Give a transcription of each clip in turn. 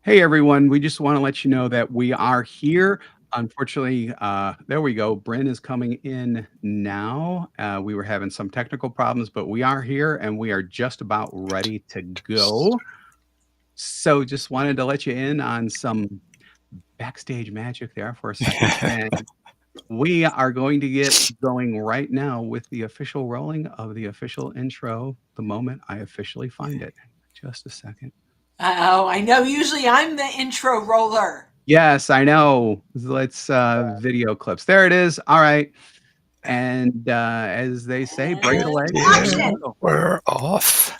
Hey everyone, we just want to let you know that we are here. Unfortunately, there we go. Bryn is coming in now. We were having some technical problems, but we are here and we are just about ready to go. So just wanted to let you in on some backstage magic there for a second. And we are going to get going right now with the official rolling of the official intro the moment I officially find it. Just a second. Oh, I know. Usually I'm the intro roller. Yes, I know. Let's video clips. There it is. All right. And as they say, bring it And away. action. We're off.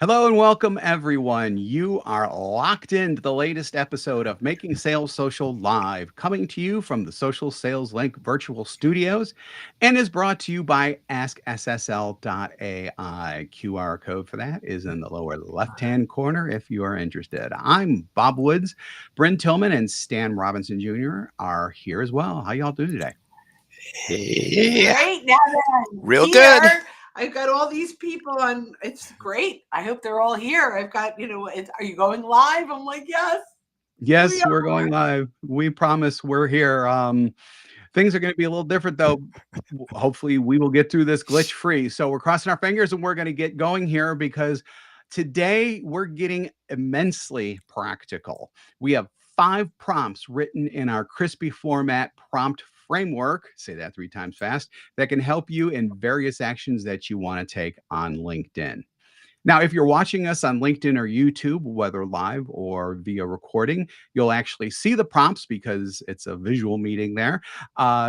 Hello and welcome, everyone. You are locked into the latest episode of Making Sales Social Live, coming to you from the Social Sales Link virtual studios, and is brought to you by AskSSL.ai. QR code for that is in the lower left-hand corner if you are interested. I'm Bob Woods. Bryn Tillman and Stan Robinson Jr. are here as well. How y'all doing today? Yeah. Great. Now that I'm Real here, good. I've got all these people on. It's great. I hope they're all here. I've got, are you going live? I'm like, yes. Yes, we're going live. We promise we're here. Things are going to be a little different, though. Hopefully, we will get through this glitch free. So we're crossing our fingers and we're going to get going here because today we're getting immensely practical. We have 5 prompts written in our crispy format prompt framework. Say that 3 times fast. That can help you in various actions that you want to take on LinkedIn. Now, if you're watching us on LinkedIn or YouTube, whether live or via recording, you'll actually see the prompts because it's a visual meeting there.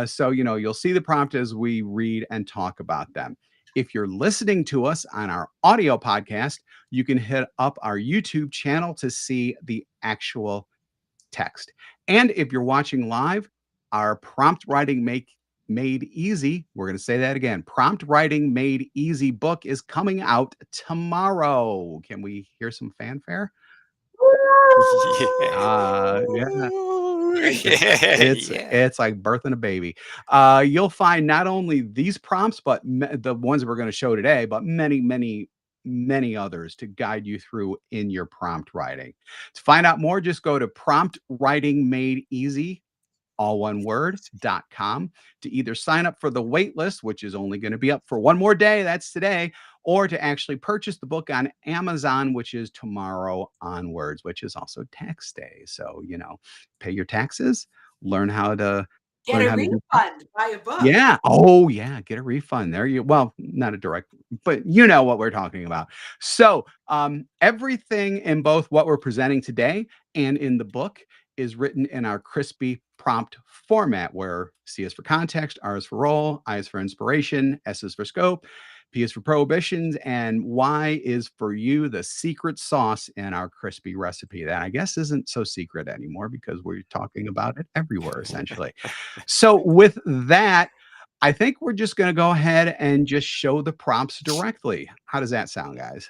So, you'll see the prompt as we read and talk about them. If you're listening to us on our audio podcast, you can hit up our YouTube channel to see the actual text. And if you're watching live, our prompt writing made easy. We're going to say that again. Prompt Writing Made Easy book is coming out tomorrow. Can we hear some fanfare? Yeah. It's like birthing a baby. You'll find not only these prompts, but the ones that we're going to show today, but many others to guide you through in your prompt writing. To find out more, just go to Prompt Writing Made Easy, all one word.com, to either sign up for the wait list, which is only going to be up for one more day, that's today, or to actually purchase the book on Amazon, which is tomorrow onwards, which is also tax day. So, pay your taxes, learn how to Get learn a how to do. refund. Buy a book. Yeah. Oh, yeah. Get a refund. There you. Well, not a direct, but you know what we're talking about. So, everything in both what we're presenting today and in the book is written in our crispy prompt format, where C is for context, R is for role, I is for inspiration, S is for scope, P is for prohibitions, and Y is for you, the secret sauce in our crispy recipe. That I guess isn't so secret anymore because we're talking about it everywhere, essentially. So with that, I think we're just going to go ahead and just show the prompts directly. How does that sound, guys?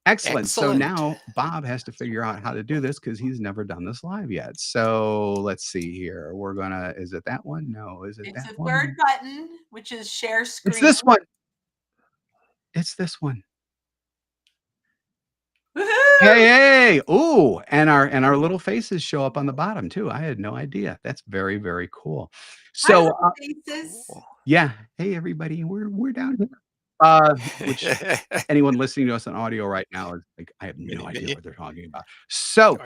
Excellent. So Excellent. now Bob has to figure out how to do this because he's never done this live yet. So let's see here. Is it that one? No, is it It's that the third one? button, which is share It's screen. this one. It's this one. Woohoo! Hey. Ooh, and our little faces show up on the bottom too. I had no idea. That's very, very cool. Hi, So little faces. yeah. Hey everybody. We're down here. Which anyone listening to us on audio right now is like, I have no idea what they're talking about. So,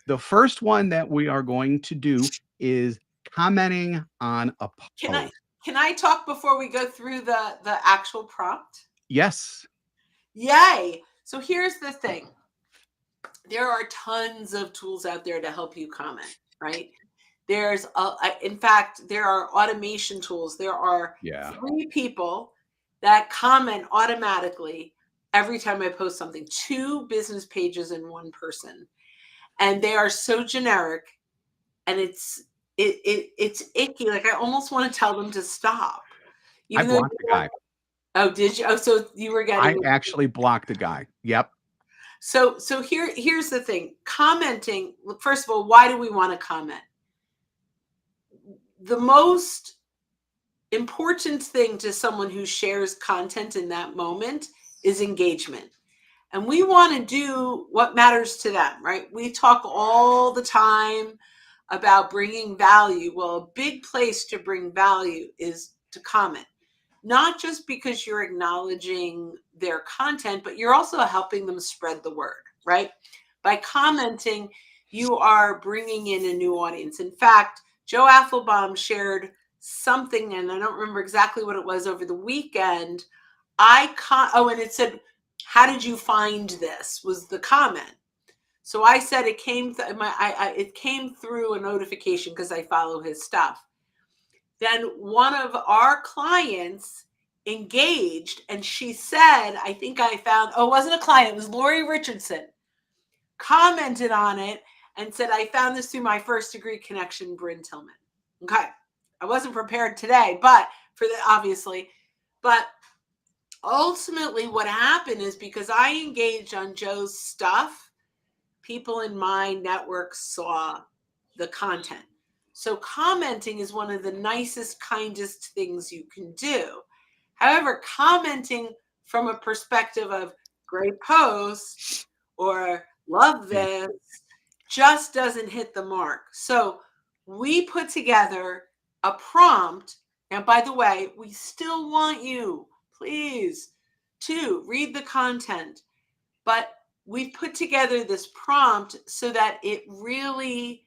the first one that we are going to do is commenting on a Can I post. can I talk before we go through the actual prompt? Yes. Yay. So here's the thing. There are tons of tools out there to help you comment, right? In fact, there are automation tools. There are Yeah. 3 people that comment automatically every time I post something, 2 business pages and 1 person. And they are so generic, and it's icky. Like, I almost want to tell them to stop. I Even though, blocked the guy. oh, did you? Oh, so you were I getting. actually blocked the guy. Yep. So here's the thing. Commenting, first of all, why do we want to comment? The most important thing to someone who shares content in that moment is engagement. And we want to do what matters to them, right? We talk all the time about bringing value. Well, a big place to bring value is to comment, not just because you're acknowledging their content, but you're also helping them spread the word, right? By commenting, you are bringing in a new audience. In fact, Joe Affelbaum shared something, and I don't remember exactly what it was over the weekend. And it said, "How did you find this?" was the comment. So I said it came it came through a notification because I follow his stuff. Then one of our clients engaged, and she said, I think I found, oh, it wasn't a client, it was Lori Richardson, commented on it and said, I found this through my first degree connection, Bryn Tillman. Okay. I wasn't prepared today, but obviously, but ultimately what happened is because I engaged on Joe's stuff, people in my network saw the content. So commenting is one of the nicest, kindest things you can do. However, commenting from a perspective of great post or love this just doesn't hit the mark. So we put together a prompt. And by the way, we still want you, please, to read the content. But we've put together this prompt so that it really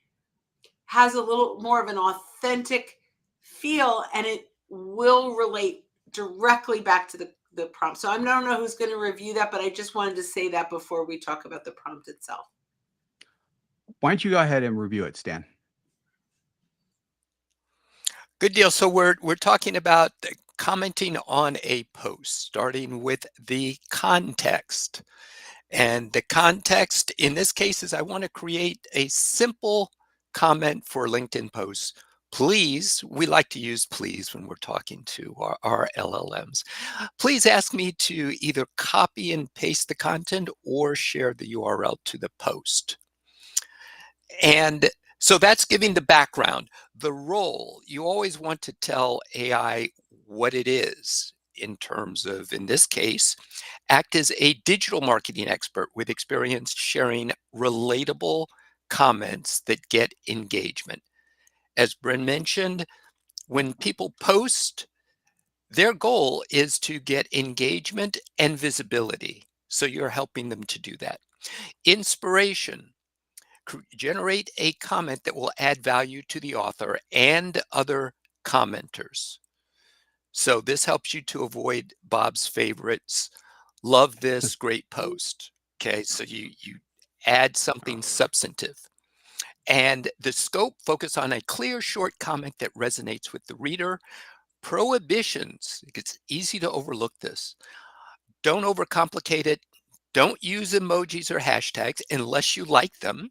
has a little more of an authentic feel, and it will relate directly back to the prompt. So I don't know who's going to review that, but I just wanted to say that before we talk about the prompt itself. Why don't you go ahead and review it, Stan? Good deal. So we're talking about commenting on a post, starting with the context. And the context in this case is I want to create a simple comment for LinkedIn posts. Please, we like to use please when we're talking to our LLMs. Please ask me to either copy and paste the content or share the URL to the post. And so that's giving the background. The role, you always want to tell AI what it is in terms of, in this case, act as a digital marketing expert with experience sharing relatable comments that get engagement. As Bryn mentioned, when people post, their goal is to get engagement and visibility. So you're helping them to do that. Inspiration. Generate a comment that will add value to the author and other commenters. So this helps you to avoid Bob's favorites. Love this, great post. Okay, so you add something substantive. And the scope, focus on a clear, short comment that resonates with the reader. Prohibitions, it's easy to overlook this. Don't overcomplicate it. Don't use emojis or hashtags unless you like them.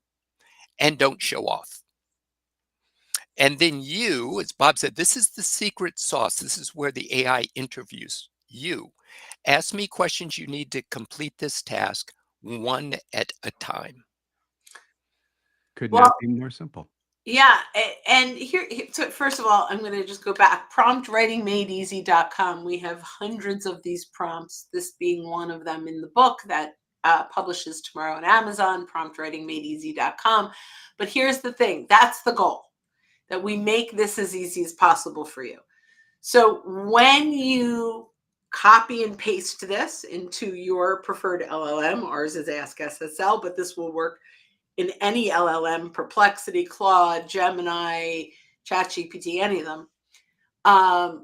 And don't show off. And then you, as Bob said, this is the secret sauce. This is where the AI interviews you. Ask me questions you need to complete this task one at a time. Could Well, not be more simple. yeah, and so first of all, I'm going to just go back. Promptwritingmadeeasy.com. We have hundreds of these prompts, this being one of them in the book that publishes tomorrow on Amazon, promptwritingmadeeasy.com. But here's the thing. That's the goal, that we make this as easy as possible for you. So when you copy and paste this into your preferred LLM, ours is Ask SSL, but this will work in any LLM, Perplexity, Claude, Gemini, ChatGPT, any of them.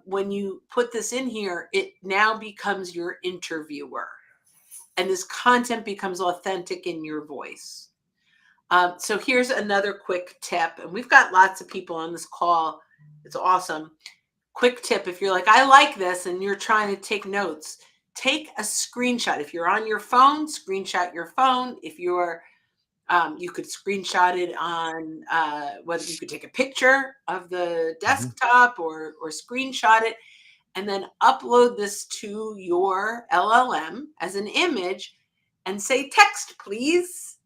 When you put this in here, it now becomes your interviewer. and this content becomes authentic in your voice. So here's another quick tip, and we've got lots of people on this call. It's awesome. Quick tip, if you're like, I like this, and you're trying to take notes, take a screenshot. If you're on your phone, screenshot your phone. If you're, you could screenshot it on, whether you could take a picture of the desktop or screenshot it, and then upload this to your LLM as an image and say, text, please.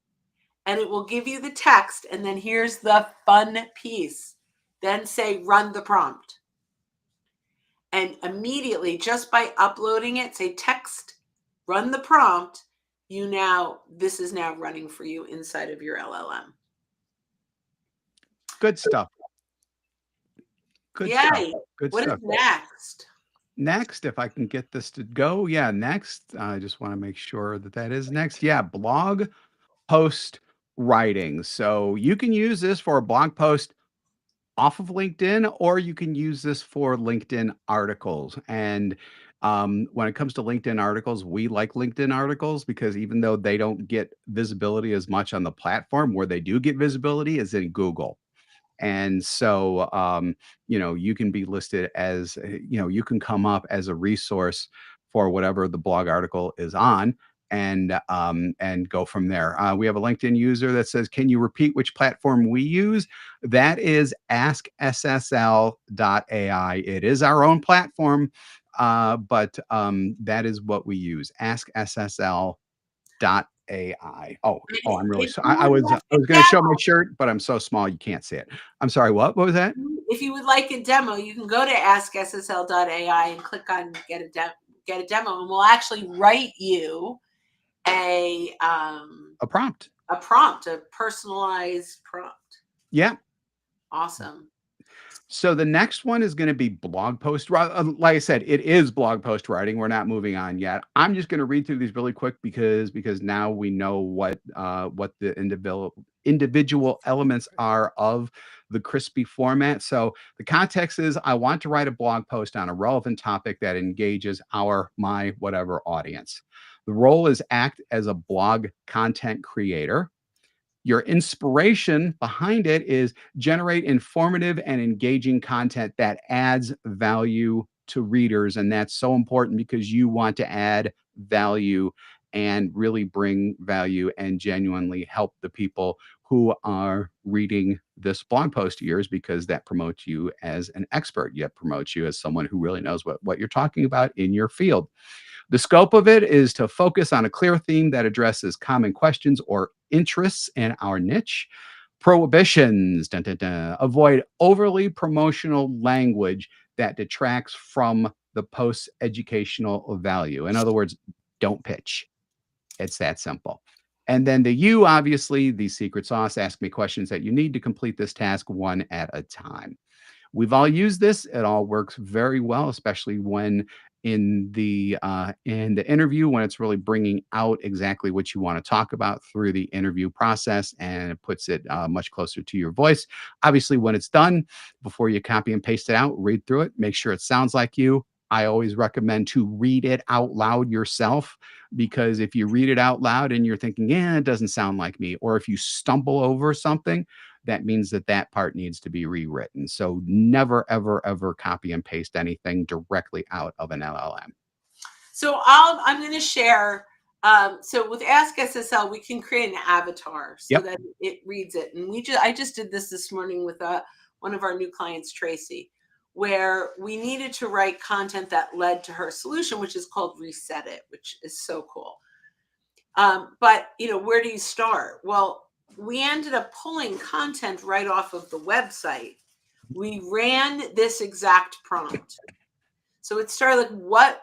And it will give you the text. And then here's the fun piece. Then say, run the prompt. And immediately, just by uploading it, say text, run the prompt, this is now running for you inside of your LLM. Good stuff. Good Yay. stuff. Good What stuff. is next? Next, if I can get this to go. Yeah, next. I just want to make sure that is next. Yeah, blog post writing. So you can use this for a blog post off of LinkedIn, or you can use this for LinkedIn articles. And when it comes to LinkedIn articles, we like LinkedIn articles because even though they don't get visibility as much on the platform, where they do get visibility is in Google. And so, you can be listed as, you can come up as a resource for whatever the blog article is on, and go from there. We have a LinkedIn user that says, "Can you repeat which platform we use?" That is AskSSL.ai. It is our own platform, but that is what we use. AskSSL.ai. Oh, I'm really sorry. I was going to show my shirt, but I'm so small you can't see it. I'm sorry. What was that? If you would like a demo, you can go to AskSSL.ai and click on get a demo, and we'll actually write you a prompt, a personalized prompt. Yeah. Awesome. So the next one is going to be blog post. Like I said, it is blog post writing. We're not moving on yet. I'm just going to read through these really quick because now we know what the individual elements are of the Crispy format. So the context is, I want to write a blog post on a relevant topic that engages my whatever audience. The role is act as a blog content creator. Your inspiration behind it is generate informative and engaging content that adds value to readers. And that's so important because you want to add value and really bring value and genuinely help the people who are reading this blog post of yours, because that promotes you as an expert. Yet promotes you as someone who really knows what you're talking about in your field. The scope of it is to focus on a clear theme that addresses common questions or interests in our niche. Prohibitions. Avoid overly promotional language that detracts from the post's educational value. In other words, don't pitch. It's that simple. And then the U, obviously, the secret sauce. Ask me questions that you need to complete this task one at a time. We've all used this. It all works very well, especially when in the interview, when it's really bringing out exactly what you want to talk about through the interview process, and it puts it much closer to your voice. Obviously, when it's done, before you copy and paste it out, read through it, make sure it sounds like you. I always recommend to read it out loud yourself, because if you read it out loud and you're thinking, yeah, it doesn't sound like me, or if you stumble over something, that means that part needs to be rewritten. So never, ever, ever copy and paste anything directly out of an LLM. So I'm going to share. So with Ask SSL, we can create an avatar so that it reads it. And I just did this morning with one of our new clients, Tracy, where we needed to write content that led to her solution, which is called Reset It, which is so cool. But where do you start? Well, we ended up pulling content right off of the website. We ran this exact prompt. So it started like, what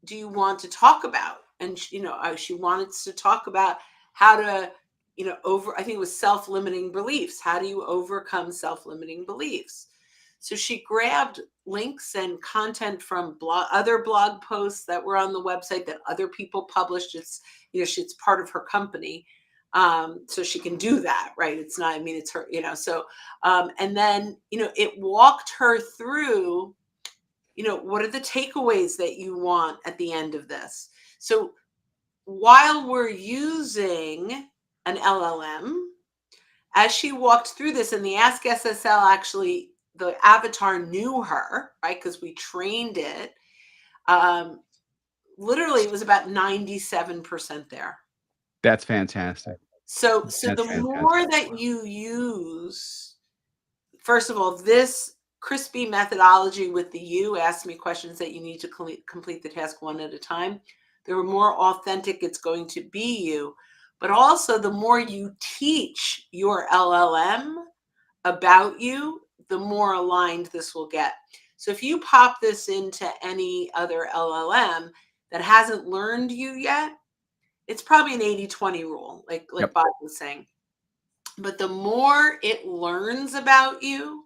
do you want to talk about? And she wanted to talk about how to, I think it was self-limiting beliefs. How do you overcome self-limiting beliefs? So she grabbed links and content from other blog posts that were on the website that other people published. It's part of her company. So she can do that, right? It's not, it's her, so, and then, it walked her through, what are the takeaways that you want at the end of this? So while we're using an LLM, as she walked through this, and the Ask SSL actually, the avatar knew her, right? Because we trained it. Literally, it was about 97% there. That's fantastic. So That's the fantastic. more that you use, first of all, this crispy methodology with the you ask me questions that you need to complete the task one at a time, the more authentic it's going to be you. But also, the more you teach your LLM about you, the more aligned this will get. So if you pop this into any other LLM that hasn't learned you yet, it's probably an 80-20 rule, like Yep. Bob was saying. But the more it learns about you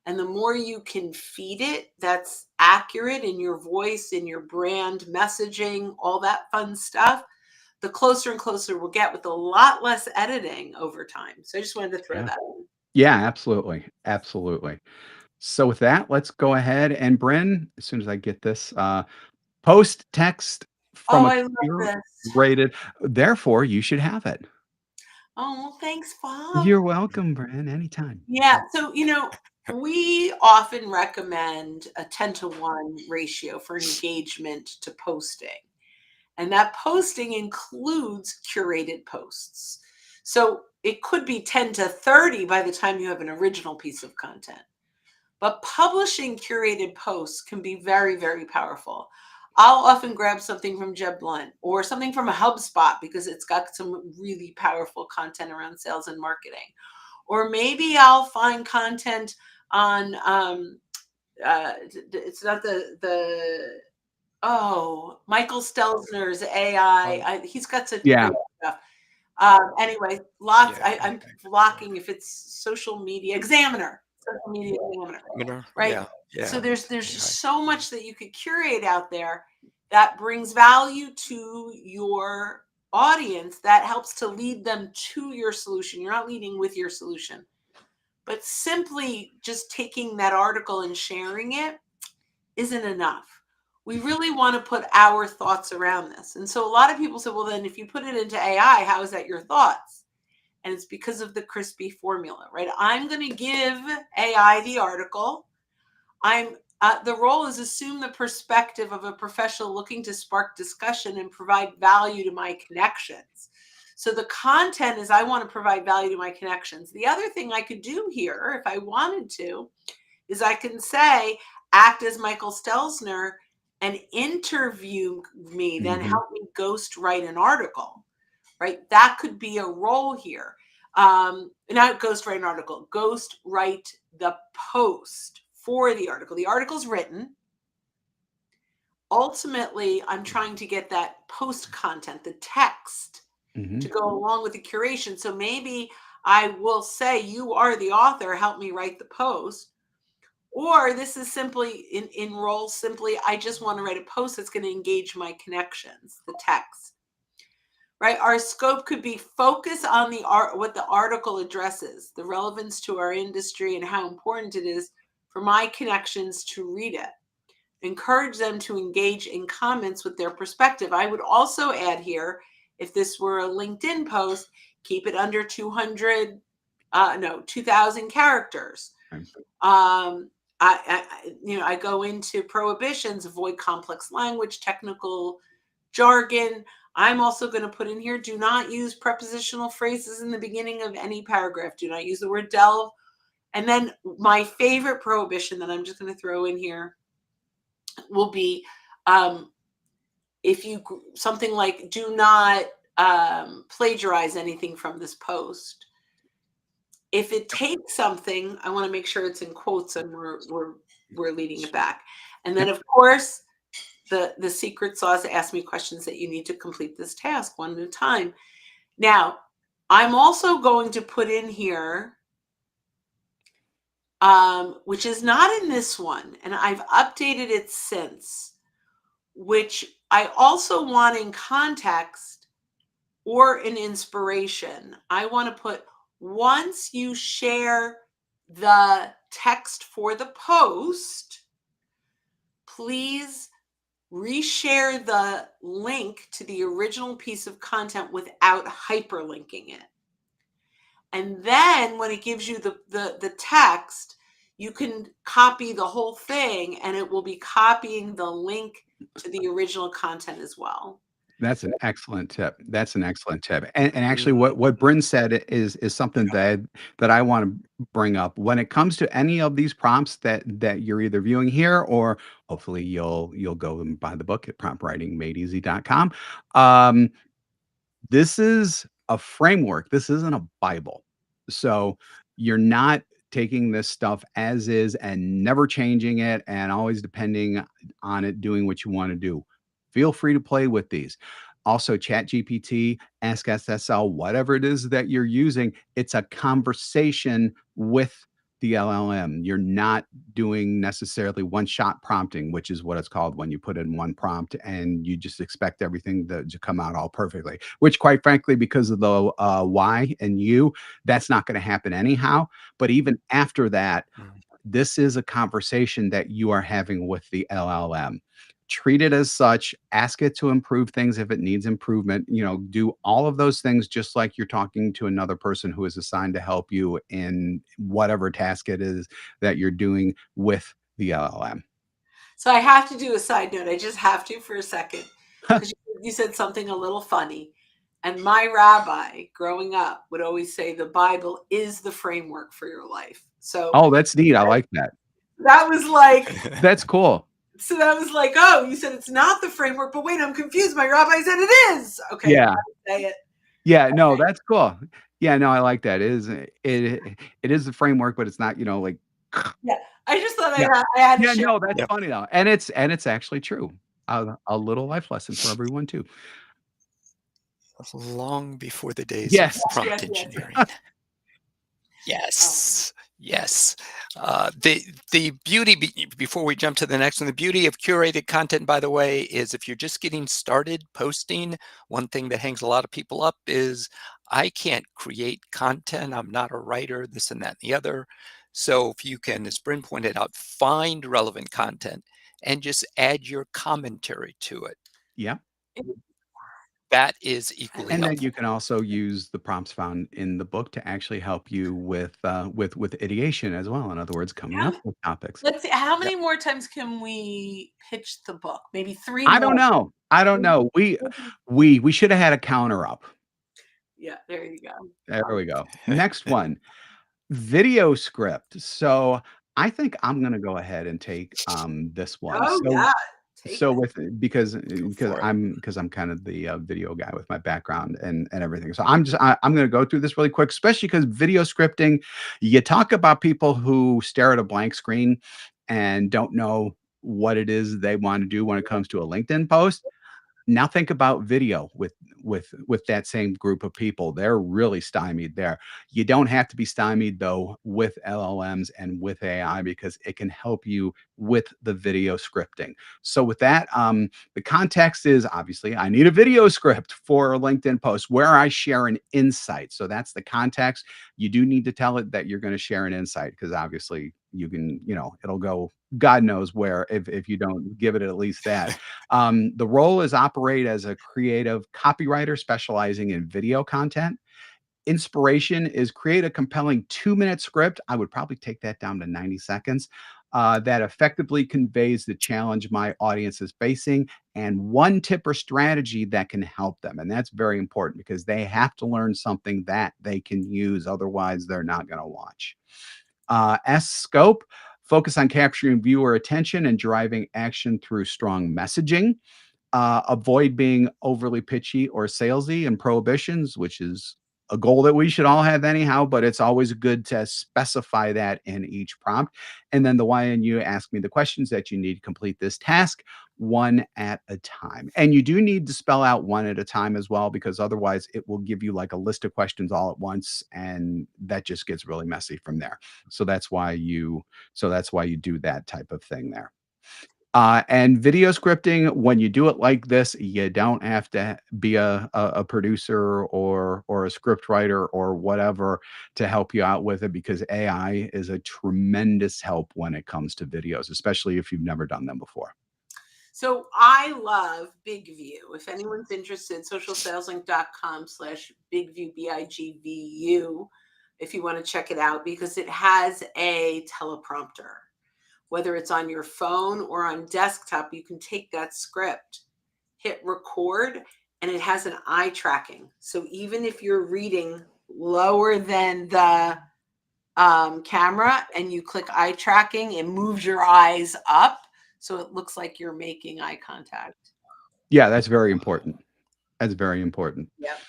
and the more you can feed it that's accurate in your voice, in your brand messaging, all that fun stuff, the closer and closer we'll get, with a lot less editing over time. So I just wanted to throw that in. Yeah, absolutely. Absolutely. So with that, let's go ahead and Bryn, as soon as I get this, post text from Oh, a I love computer this. rated. Therefore, you should have it. Oh, well, thanks, Bob. You're welcome, Bryn. Anytime. Yeah. So, we often recommend a 10-to-1 ratio for engagement to posting. And that posting includes curated posts. So it could be 10-to-30 by the time you have an original piece of content. But publishing curated posts can be very, very powerful. I'll often grab something from Jeb Blunt or something from a HubSpot because it's got some really powerful content around sales and marketing. Or maybe I'll find content on it's not Michael Stelzner's AI. He's got such Yeah. great stuff. Anyway, I'm blocking if it's social media examiner, right? Yeah. So there's just so much that you could curate out there that brings value to your audience, that helps to lead them to your solution. You're not leading with your solution, but simply just taking that article and sharing it isn't enough. We really want to put our thoughts around this. And so a lot of people say, well, then if you put it into AI, how is that your thoughts? And it's because of the crispy formula, right? I'm going to give AI the article. The role is assume the perspective of a professional looking to spark discussion and provide value to my connections. So the content is, I want to provide value to my connections. The other thing I could do here, if I wanted to, is I can say, act as Michael Stelzner and interview me, then help me ghost write an article, right? That could be a role here. Not ghost write an article, ghost write the post for the article. The article's written. Ultimately, I'm trying to get that post content, the text, to go along with the curation. So maybe I will say, you are the author, help me write the post. Or this is simply in role, simply, I just want to write a post that's going to engage my connections, the text, right? Our scope could be focus on what the article addresses, the relevance to our industry and how important it is for my connections to read it. Encourage them to engage in comments with their perspective. I would also add here, if this were a LinkedIn post, keep it under 2,000 characters. I go into prohibitions, avoid complex language, technical jargon. I'm also going to put in here, do not use prepositional phrases in the beginning of any paragraph. Do not use the word delve. And then my favorite prohibition that I'm just going to throw in here will be, something like, do not plagiarize anything from this post. If it takes something, I want to make sure it's in quotes and we're leading it back. And then, of course, the secret sauce, ask me questions that you need to complete this task one at a time. Now, I'm also going to put in here, which is not in this one, and I've updated it since, which I also want in context or an inspiration. I want to put, once you share the text for the post, please reshare the link to the original piece of content without hyperlinking it. And then when it gives you the text, you can copy the whole thing and it will be copying the link to the original content as well. That's an excellent tip. That's an excellent tip. And actually what Bryn said is something that I want to bring up. When it comes to any of these prompts that you're either viewing here, or hopefully you'll go and buy the book at promptwritingmadeeasy.com. This is a framework. This isn't a Bible. So you're not taking this stuff as is and never changing it and always depending on it doing what you want to do. Feel free to play with these. Also, ChatGPT, Ask SSL, whatever it is that you're using, it's a conversation with the LLM. You're not doing necessarily one-shot prompting, which is what it's called when you put in one prompt and you just expect everything to come out all perfectly, which quite frankly, because of the Y and U, that's not going to happen anyhow. But even after that, this is a conversation that you are having with the LLM. Treat it as such, ask it to improve things if it needs improvement, do all of those things just like you're talking to another person who is assigned to help you in whatever task it is that you're doing with the LLM. So I have to do a side note. I just have to for a second, because you said something a little funny. And my rabbi growing up would always say the Bible is the framework for your life. So Oh, that's neat. I like that. that was like, That's cool. so that was like, oh, you said it's not the framework, but wait, I'm confused. My rabbi said it is. Okay. Yeah. Say it. Yeah, no, that's cool. Yeah, no, I like that. It is the framework, but it's not, like Yeah. I just thought Yeah. I had to Yeah, share. no, that's Yep. funny though. And it's actually true. A little life lesson for everyone too. Long before the days Yes. of prompt Yes, yes. engineering. Yes, yes. The beauty, before we jump to the next one, the beauty of curated content, by the way, is if you're just getting started posting, one thing that hangs a lot of people up is, I can't create content. I'm not a writer, this and that and the other. So if you can, as Bryn pointed out, find relevant content and just add your commentary to it, Yeah. that is equally And then helpful. you can also use the prompts found in the book to actually help you with ideation as well. In other words, coming up with topics. Let's see. How many more times can we pitch the book? Maybe 3 I more. don't know. I don't know. We should have had a counter up. Yeah, there you go. There we go. Next one. Video script. So I think I'm gonna go ahead and take this one. Oh, yeah. Take So it. with because for it. I'm kind of the video guy with my background and everything. So I'm going to go through this really quick, especially because video scripting, you talk about people who stare at a blank screen and don't know what it is they want to do when it comes to a LinkedIn post. Now think about video with that same group of people. They're really stymied there. You don't have to be stymied though with LLMs and with AI because it can help you with the video scripting. So with that, the context is obviously I need a video script for a LinkedIn post where I share an insight. So that's the context. You do need to tell it that you're going to share an insight because obviously you can, it'll go God knows where if you don't give it at least that. The role is operate as a creative copywriter specializing in video content. Inspiration is create a compelling 2-minute script. I would probably take that down to 90 seconds. That effectively conveys the challenge my audience is facing and one tip or strategy that can help them. And that's very important because they have to learn something that they can use. Otherwise, they're not going to watch. S scope, focus on capturing viewer attention and driving action through strong messaging. Avoid being overly pitchy or salesy and prohibitions, which is a goal that we should all have anyhow, but it's always good to specify that in each prompt. And then the Y and U, ask me the questions that you need to complete this task one at a time. And you do need to spell out one at a time as well, because otherwise it will give you like a list of questions all at once. And that just gets really messy from there. So that's why you do that type of thing there. And video scripting, when you do it like this, you don't have to be a producer or a script writer or whatever to help you out with it, because AI is a tremendous help when it comes to videos, especially if you've never done them before. So I love BigView. If anyone's interested, socialsaleslink.com/BigView, BIGVU, if you want to check it out, because it has a teleprompter. Whether it's on your phone or on desktop, you can take that script, hit record, and it has an eye tracking. So even if you're reading lower than the camera and you click eye tracking, it moves your eyes up so it looks like you're making eye contact. Yeah, that's very important. That's very important. Yep.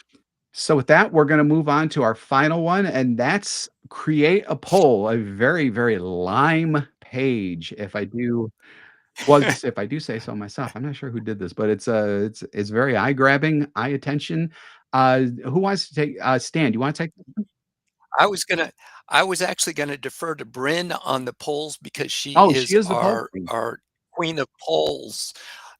So with that, we're going to move on to our final one, and that's create a poll, a very, very lime page. If I do, well, if I do say so myself, I'm not sure who did this, but it's very eye grabbing, eye attention. Who wants to take? Stan, do you want to take? I was gonna I was actually gonna defer to Bryn on the polls because she Oh, she is is the poll queen. our queen of polls.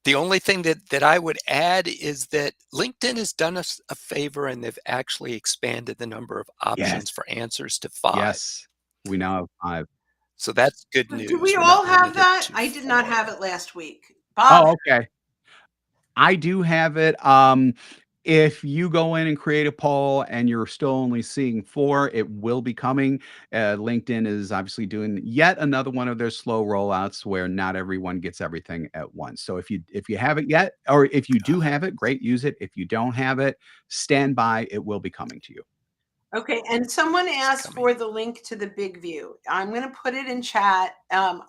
The only thing that I would add is that LinkedIn has done us a favor, and they've actually expanded the number of Yes, options for answers to 5. yes, we now have 5. So that's good Do news. we We're all not have limited that? to I did not 4. have it last week. Bob, Oh, okay. I do have it. If you go in and create a poll and you're still only seeing 4, it will be coming. LinkedIn is obviously doing yet another one of their slow rollouts where not everyone gets everything at once. So if you haven't yet, or if you do have it, great, use it. If you don't have it, stand by. It will be coming to you. okay, and someone asked coming. for the link to the BigView. I'm going to put it in chat. I'm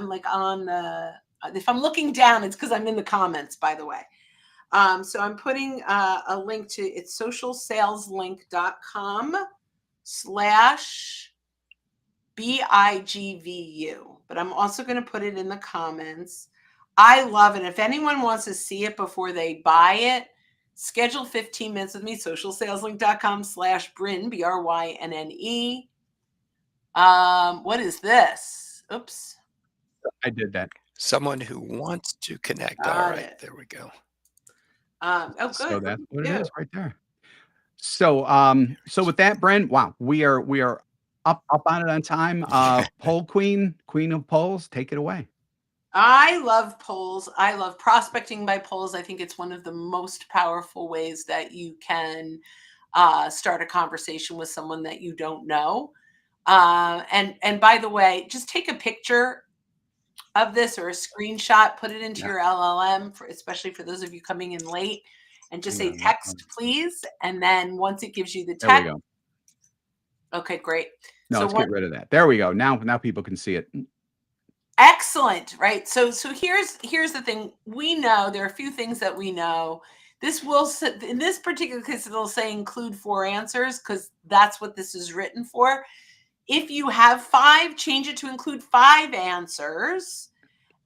like on the. If I'm looking down, it's because I'm in the comments. By the way, so I'm putting a link to it's socialsaleslink.com/BIGVU. But I'm also going to put it in the comments. I love it. If anyone wants to see it before they buy it, schedule 15 minutes with me, socialsaleslink.com/Brynne, BRYNNE. What is this? Oops. I did that. Someone who wants to connect. All Got right, it. there we go. Oh, good. So that's what it Yeah. is right there. So so with that, Brent, wow, we are up on it on time. Poll queen of polls, take it away. I love polls. I love prospecting by polls. I think it's one of the most powerful ways that you can start a conversation with someone that you don't know. And by the way, just take a picture of this or a screenshot, put it into Yeah. your LLM, especially for those of you coming in late, and just Hang say on, text, please. And then once it gives you the there we text, go. okay, great. No, So let's get rid of that. There we go. Now people can see it. excellent, right? So here's the thing. We know there are a few things that we know. This will in this particular case, it'll say include 4 answers because that's what this is written for. If you have 5, change it to include 5 answers,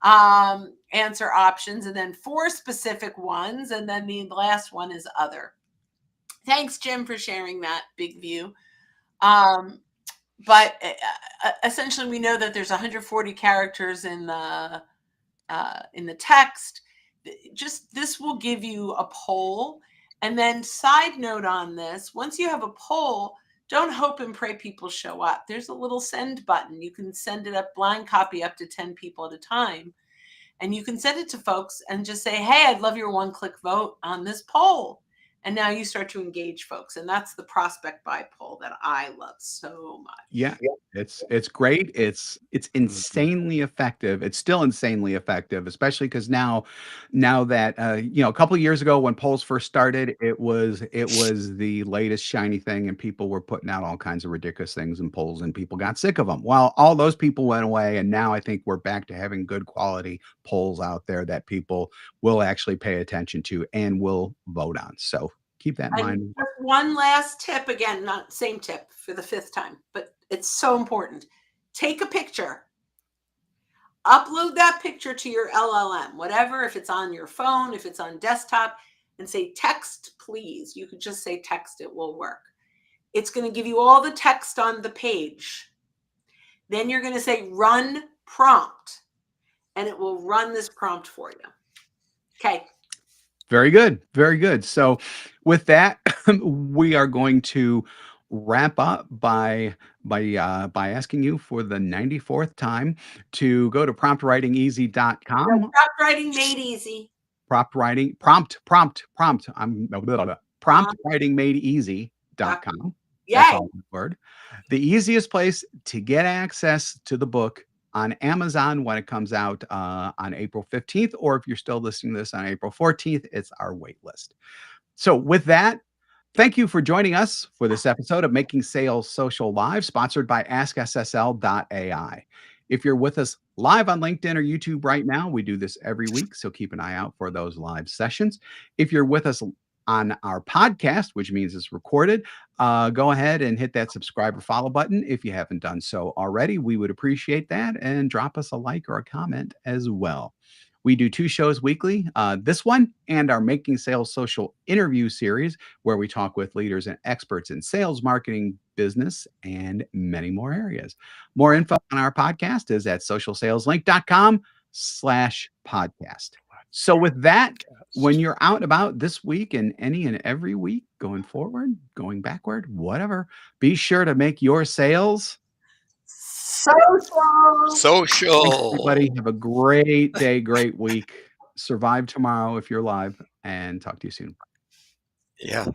answer options, and then 4 specific ones, and then the last one is other. Thanks, Jim, for sharing that BigView. But essentially, we know that there's 140 characters in the text. Just this will give you a poll. And then side note on this, once you have a poll, don't hope and pray people show up. There's a little send button. You can send it up, blind copy up to 10 people at a time. And you can send it to folks and just say, hey, I'd love your one-click vote on this poll. And now you start to engage folks. And that's the prospect by poll that I love so much. Yeah, it's great. It's insanely effective. It's still insanely effective, especially because now that a couple of years ago when polls first started, it was the latest shiny thing, and people were putting out all kinds of ridiculous things in polls, and people got sick of them. Well, all those people went away, and now I think we're back to having good quality polls out there that people will actually pay attention to and will vote on. So keep that in mind. One last tip, again, not same tip for the 5th time, but it's so important. Take a picture. Upload that picture to your LLM, whatever, if it's on your phone, if it's on desktop, and say text, please. You could just say text, it will work. It's going to give you all the text on the page. Then you're going to say run prompt, and it will run this prompt for you. Okay. Very good. Very good. So with that, we are going to wrap up by asking you for the 94th time to go to promptwritingeasy.com. Prompt writing made easy. Prompt. I'm promptwritingmadeeasy.com. That's Yay. all one word. The easiest place to get access to the book on Amazon when it comes out on April 15th, or if you're still listening to this on April 14th, it's our wait list. So with that, thank you for joining us for this episode of Making Sales Social Live, sponsored by AskSSL.ai. If you're with us live on LinkedIn or YouTube right now, we do this every week, so keep an eye out for those live sessions. If you're with us on our podcast, which means it's recorded, go ahead and hit that subscribe or follow button if you haven't done so already. We would appreciate that, and drop us a like or a comment as well. We do 2 shows weekly, this one and our Making Sales Social interview series, where we talk with leaders and experts in sales, marketing, business, and many more areas. More info on our podcast is at socialsaleslink.com/podcast. So with that, when you're out and about this week and any and every week going forward, going backward, whatever, be sure to make your sales social. Social. Everybody have a great day, great week. Survive tomorrow if you're live, and talk to you soon. Yeah.